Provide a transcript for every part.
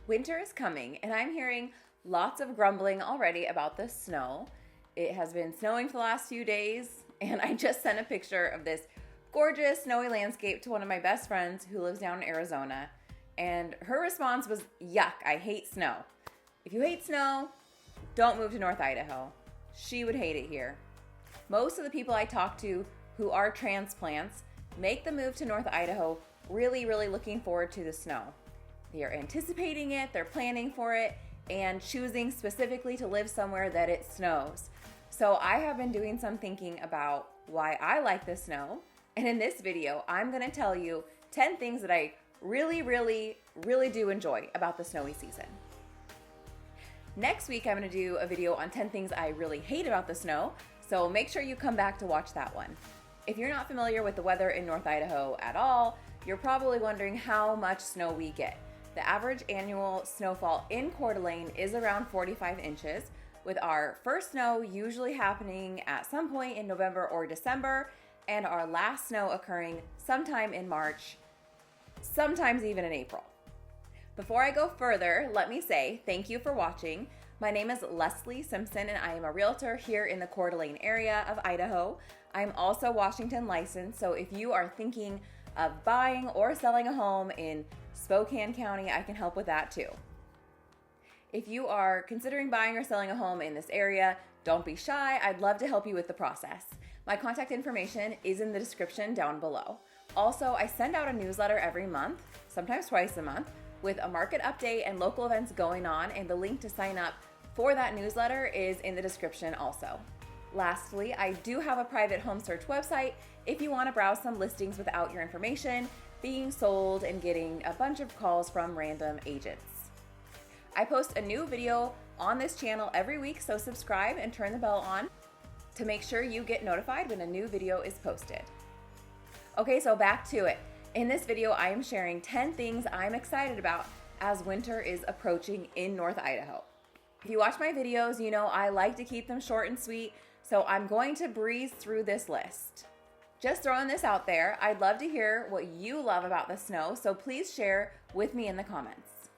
Winter is coming, and I'm hearing lots of grumbling already about the snow. It has been snowing for the last few days, and I just sent a picture of this gorgeous snowy landscape to one of my best friends who lives down in Arizona, and her response was, "Yuck, I hate snow." If you hate snow, don't move to North Idaho. She would hate it here. Most of the people I talk to who are transplants make the move to North Idaho really looking forward to the snow. They are anticipating it, they're planning for it, and choosing specifically to live somewhere that it snows. So I have been doing some thinking about why I like the snow, and in this video, I'm gonna tell you 10 things that I really do enjoy about the snowy season. Next week, I'm gonna do a video on 10 things I really hate about the snow, so make sure you come back to watch that one. If you're not familiar with the weather in North Idaho at all, you're probably wondering how much snow we get. The average annual snowfall in Coeur d'Alene is around 45 inches, with our first snow usually happening at some point in November or December, and our last snow occurring sometime in March, sometimes even in April. Before I go further, let me say thank you for watching. My name is Leslie Simpson, and I am a realtor here in the Coeur d'Alene area of Idaho. I'm also Washington licensed, so if you are thinking of buying or selling a home in Spokane County, I can help with that too. If you are considering buying or selling a home in this area, don't be shy. I'd love to help you with the process. My contact information is in the description down below. Also, I send out a newsletter every month, sometimes twice a month, with a market update and local events going on, and the link to sign up for that newsletter is in the description also. Lastly, I do have a private home search website if you want to browse some listings without your information being sold and getting a bunch of calls from random agents. I post a new video on this channel every week, so subscribe and turn the bell on to make sure you get notified when a new video is posted. Okay, so back to it. In this video, I am sharing 10 things I'm excited about as winter is approaching in North Idaho. If you watch my videos, you know I like to keep them short and sweet, so I'm going to breeze through this list. Just throwing this out there, I'd love to hear what you love about the snow, so please share with me in the comments.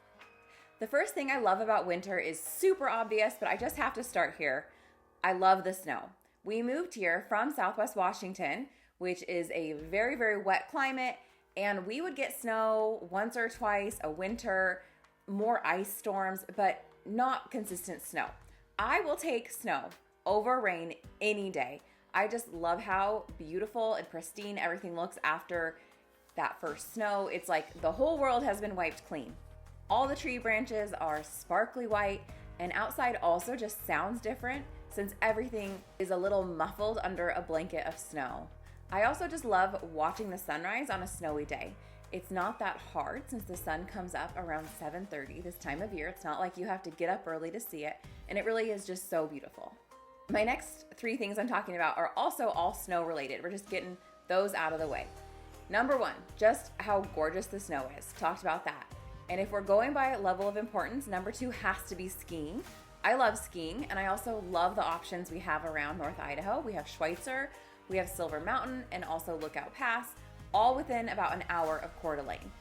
The first thing I love about winter is super obvious, but I just have to start here. I love the snow. We moved here from Southwest Washington, which is a very wet climate, and we would get snow once or twice a winter, more ice storms, but not consistent snow. I will take snow over rain any day. I just love how beautiful and pristine everything looks after that first snow. It's like the whole world has been wiped clean. All the tree branches are sparkly white, and outside also just sounds different since everything is a little muffled under a blanket of snow. I also just love watching the sunrise on a snowy day. It's not that hard since the sun comes up around 7:30 this time of year. It's not like you have to get up early to see it, and it really is just so beautiful. My next 3 things I'm talking about are also all snow related. We're just getting those out of the way. Number 1, just how gorgeous the snow is. Talked about that. And if we're going by level of importance, number 2 has to be skiing. I love skiing, and I also love the options we have around North Idaho. We have Schweitzer, we have Silver Mountain, and also Lookout Pass, all within about an hour of Coeur d'Alene.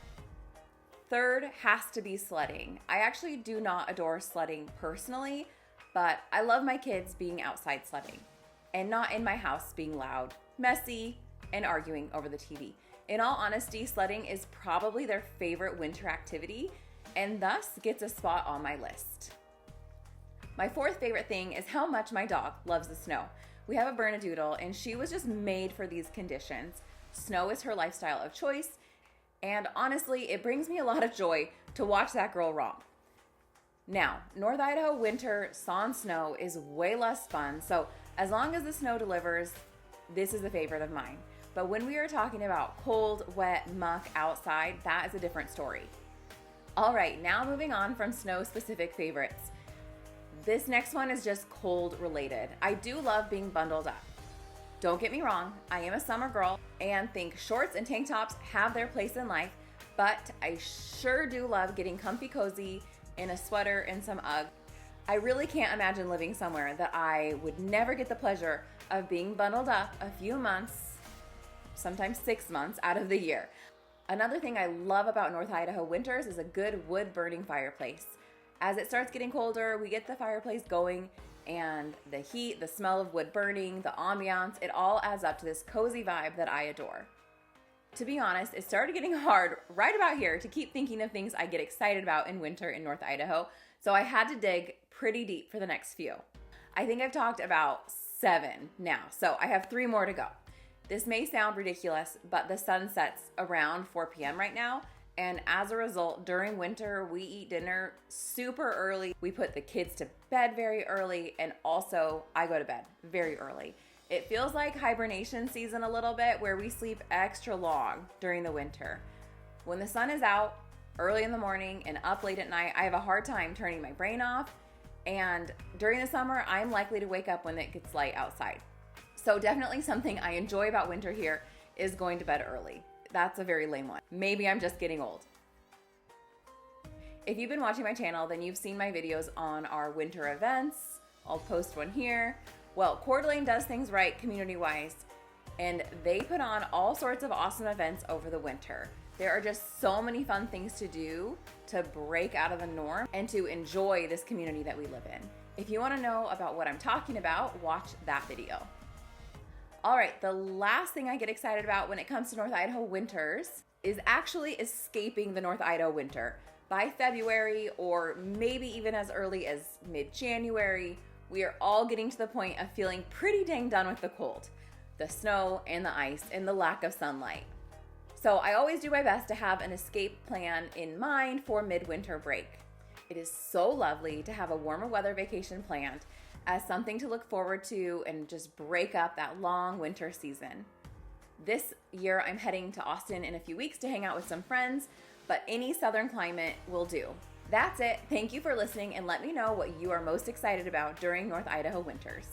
Third has to be sledding. I actually do not adore sledding personally, but I love my kids being outside sledding and not in my house being loud, messy, and arguing over the TV. In all honesty, sledding is probably their favorite winter activity and thus gets a spot on my list. My 4th favorite thing is how much my dog loves the snow. We have a Bernedoodle, and she was just made for these conditions. Snow is her lifestyle of choice, and honestly, it brings me a lot of joy to watch that girl romp. Now, North Idaho winter sans snow is way less fun, so as long as the snow delivers, this is a favorite of mine. But when we are talking about cold, wet, muck outside, that is a different story. All right, now moving on from snow-specific favorites. This next one is just cold related. I do love being bundled up. Don't get me wrong, I am a summer girl and think shorts and tank tops have their place in life, but I sure do love getting comfy cozy in a sweater and some Uggs. I really can't imagine living somewhere that I would never get the pleasure of being bundled up a few months, sometimes 6 months out of the year. Another thing I love about North Idaho winters is a good wood burning fireplace. As it starts getting colder, we get the fireplace going, and the heat, the smell of wood burning, the ambiance, it all adds up to this cozy vibe that I adore. To be honest, it started getting hard right about here to keep thinking of things I get excited about in winter in North Idaho, so I had to dig pretty deep for the next few. I think I've talked about 7 now, so I have 3 more to go. This may sound ridiculous, but the sun sets around 4 p.m. right now, and as a result, during winter, we eat dinner super early. We put the kids to bed very early, and also I go to bed very early. It feels like hibernation season a little bit, where we sleep extra long during the winter. When the sun is out early in the morning and up late at night, I have a hard time turning my brain off. And during the summer, I'm likely to wake up when it gets light outside. So definitely something I enjoy about winter here is going to bed early. That's a very lame one. Maybe I'm just getting old. If you've been watching my channel, then you've seen my videos on our winter events. I'll post one here. Well, Coeur d'Alene does things right community-wise, and they put on all sorts of awesome events over the winter. There are just so many fun things to do to break out of the norm and to enjoy this community that we live in. If you want to know about what I'm talking about, watch that video. All right, the last thing I get excited about when it comes to North Idaho winters is actually escaping the North Idaho winter. By February, or maybe even as early as mid-January, we are all getting to the point of feeling pretty dang done with the cold, the snow and the ice and the lack of sunlight. So I always do my best to have an escape plan in mind for midwinter break. It is so lovely to have a warmer weather vacation planned as something to look forward to and just break up that long winter season. This year I'm heading to Austin in a few weeks to hang out with some friends, but any southern climate will do. That's it. Thank you for listening, and let me know what you are most excited about during North Idaho winters.